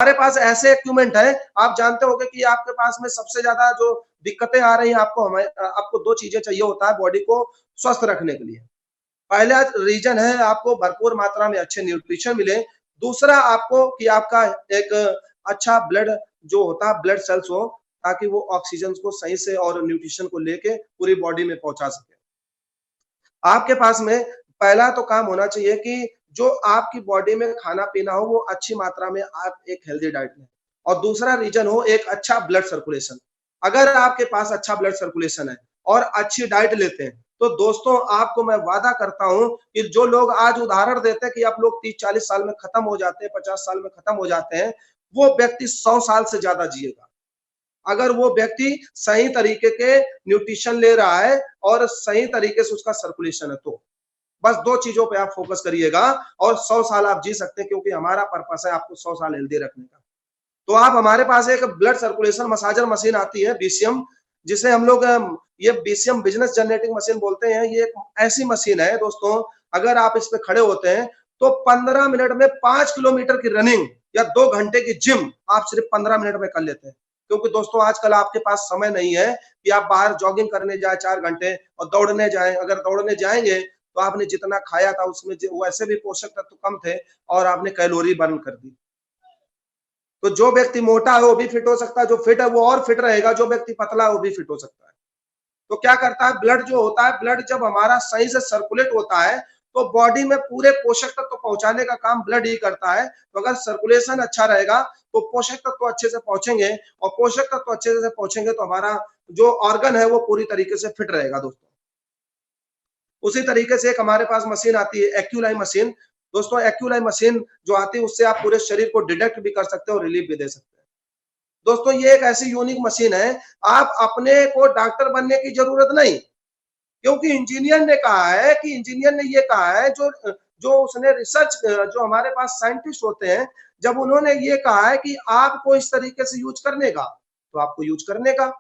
हमारे पास ऐसे इक्विपमेंट है, आप जानते होंगे कि आपके पास में सबसे ज्यादा जो दिक्कतें आ रही हैं आपको दो चीजें चाहिए होता है बॉडी को स्वस्थ रखने के लिए। पहला रीजन है आपको भरपूर मात्रा में अच्छे न्यूट्रिशन मिले। दूसरा आपको कि आपका एक अच्छा ब्लड जो होता है ब्लड सेल्स हो, ताकि वो ऑक्सीजन को सही से और न्यूट्रिशन को लेके पूरी बॉडी में पहुंचा सके। आपके पास में पहला तो काम होना चाहिए कि जो आपकी बॉडी में खाना-पीना हो वो अच्छी मात्रा में आप एक हेल्दी डाइट लें। और दूसरा रीज़न हो एक अच्छा ब्लड सर्कुलेशन। अगर आपके पास अच्छा ब्लड सर्कुलेशन है और अच्छी डाइट लेते हैं, तो दोस्तों आपको मैं वादा करता हूँ कि जो लोग आज उदाहरण देते हैं कि आप लोग 30-40 साल में खत्म हो जाते हैं, 50 साल में खत्म हो जाते हैं, वो व्यक्ति 100 साल से ज़्यादा जिएगा। अगर वो व्यक्ति सही तरीके के न्यूट्रिशन ले रहा है और सही तरीके से उसका सर्कुलेशन है तो। बस 2 चीज़ों पे आप फ़ोकस करिएगा और 100 साल आप जी सकते हैं क्योंकि हमारा पर्पस है आपको 100 साल हेल्दी रखने का। तो आप हमारे पास एक ब्लड सर्कुलेशन मसाजर मशीन आती है बीसीएम, जिसे हम लोग ये बीसीएम बिज़नेस जनरेटिंग मशीन बोलते हैं। ये एक ऐसी मशीन है दोस्तों, अगर आप इस पे खड़े होते हैं, तो 15 मिनट में 5 किलोमीटर की रनिंग या 2 घंटे की जिम आप सिर्फ़ 15 मिनट में कर लेते हैं। क्योंकि दोस्तों आजकल आपके पास समय नहीं है कि आप बाहर जॉगिंग करने जाएँ 4 घंटे और दौड़ने जाएँ। अगर दौड़ने जाएँगे, तो आपने जितना खाया था उसमें ज वैसे भी पोषक तत्व कम थे और आपने कैलोरी बर्न कर दी। तो जो व्यक्ति मोटा है वो भी फिट हो सकता है, जो फिट है वो और फिट रहेगा, जो व्यक्ति पतला है वो भी फिट हो सकता है। तो क्या करता है ब्लड जो होता है, ब्लड जब हमारा सही से सर्कुलेट होता है, तो बॉडी में पूरे पोषक तत्व पहुँचाने का काम ब्लड ही करता है। तो अगर सर्कुलेशन अच्छा रहेगा, तो पोषक तत्व अच्छे से पहुँचेंगे और पोषक तत्व अच्छे से पहुँचेंगे तो हमारा जो ऑर्गन है वो पूरी तरीके से फिट रहेगा दोस्तों। उसी तरीके से एक हमारे पास मशीन आती है एक्यूलाइन मशीन। दोस्तों एक्यूलाइन मशीन जो आती है उससे आप पूरे शरीर को डिटेक्ट भी कर सकते हो और रिलीफ भी दे सकते हैं। दोस्तों ये एक ऐसी यूनिक मशीन है, आप अपने को डॉक्टर बनने की ज़रूरत नहीं, क्योंकि इंजीनियर ने कहा है कि इंजीनियर ने ये कहा है जो उसने रिसर्च जो हमारे पास साइंटिस्ट होते हैं, जब उन्होंने ये कहा है कि आपको इस तरीके से यूज़ करने का, तो आपको यूज़ करने का।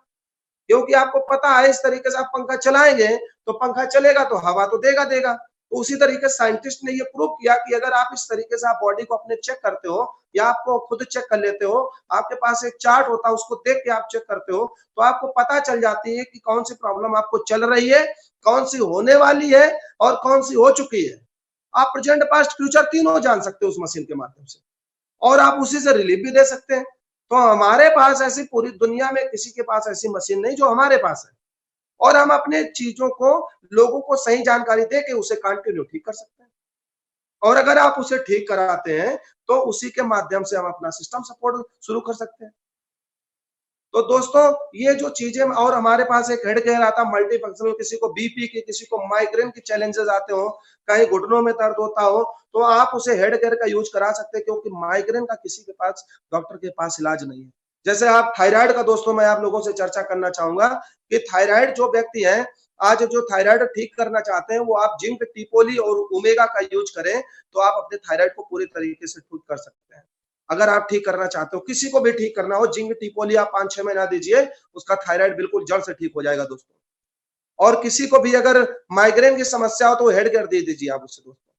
क्योंकि आपको पता है इस तरीके से आप पंखा चलाएँगे, तो पंखा चलेगा तो हवा तो देगा देगा। तो उसी तरीके से साइंटिस्ट ने ये प्रूव किया कि अगर आप इस तरीके से आप बॉडी को अपने चेक करते हो या आपको खुद चेक कर लेते हो, आपके पास एक चार्ट होता है उसको देख के आप चेक करते हो, तो आपको पता चल जाती है कि कौन-सी प्रॉब्लम आपको चल रही है, कौन-सी होने वाली है और कौन-सी हो चुकी है। आप प्रेजेंट, पास्ट, फ्यूचर तीनों जान सकते हो उस मशीन के माध्यम से। और आप उसी से रिलीफ भी दे सकते हैं। तो हमारे पास ऐसी पूरी दुनिया में किसी के पास ऐसी मशीन नहीं जो हमारे पास है और हम अपने चीज़ों को लोगों को सही जानकारी दे के उसे कंटिन्यू ठीक कर सकते हैं। और अगर आप उसे ठीक कराते हैं, तो उसी के माध्यम से हम अपना सिस्टम सपोर्ट शुरू कर सकते हैं। तो दोस्तों ये जो चीज़ें और हमारे पास एक हेड केयर आता है मल्टीफंक्शनल, किसी को बीपी की, किसी को माइग्रेन के चैलेंजेस आते हो, कहीं घुटनों में दर्द होता हो, तो आप उसे हेड केयर का यूज़ करा सकते हैं क्योंकि माइग्रेन का किसी के पास डॉक्टर के पास इलाज नहीं है। जैसे आप थायराइड का दोस्तों मैं आप लोगों से चर्चा करना चाहूँगा कि थायराइड जो व्यक्ति हैं, आज जो थायराइड ठीक करना चाहते हैं, वो आप जिंक, टिपोली और ओमेगा का यूज़ करें, तो आप अपने थायराइड को पूरी तरीके से ठीक कर सकते हैं। अगर आप ठीक करना चाहते हो, किसी को भी ठीक करना हो, जिंक, टिपोली आप 5-6 महीना दीजिए, उसका थायराइड बिल्कुल जड़ से ठीक हो जाएगा दोस्तों। और किसी को भी अगर माइग्रेन की समस्या हो तो हेड केयर दे दीजिए आप उसे दोस्तों,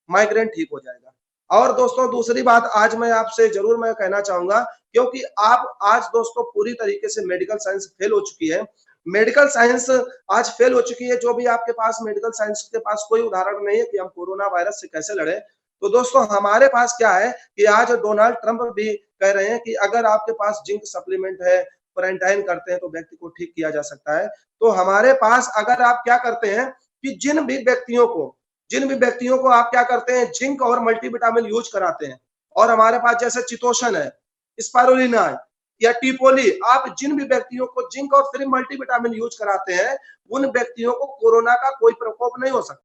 माइग्रेन ठीक हो जाएगा। और दोस्तों दूसरी बात आज मैं आपसे ज़रूर मैं कहना चाहूँगा, क्योंकि आप आज दोस्तों पूरी तरीके से मेडिकल साइंस फेल हो चुकी है। मेडिकल साइंस आज फेल हो चुकी है, जो भी आपके पास मेडिकल साइंस के पास कोई उदाहरण नहीं है कि हम कोरोना वायरस से कैसे लड़ें। तो दोस्तों हमारे पास क्या है कि आज डोनाल्ड ट्रंप भी कह रहे हैं कि अगर आपके पास जिंक सप्लीमेंट है, क्वारंटाइन करते हैं तो व्यक्ति को ठीक किया जा सकता है। तो हमारे पास अगर आप क्या करते हैं कि जिन भी व्यक्तियों को आप क्या करते हैं जिंक और मल्टीविटामिन यूज कराते हैं और हमारे पास जैसे चितोषण है, स्पारुलिना है या टिपोली, आप जिन भी व्यक्तियों को जिंक और फ्री मल्टीविटामिन यूज कराते हैं, उन व्यक्तियों को कोरोना का कोई प्रकोप नहीं हो सकता।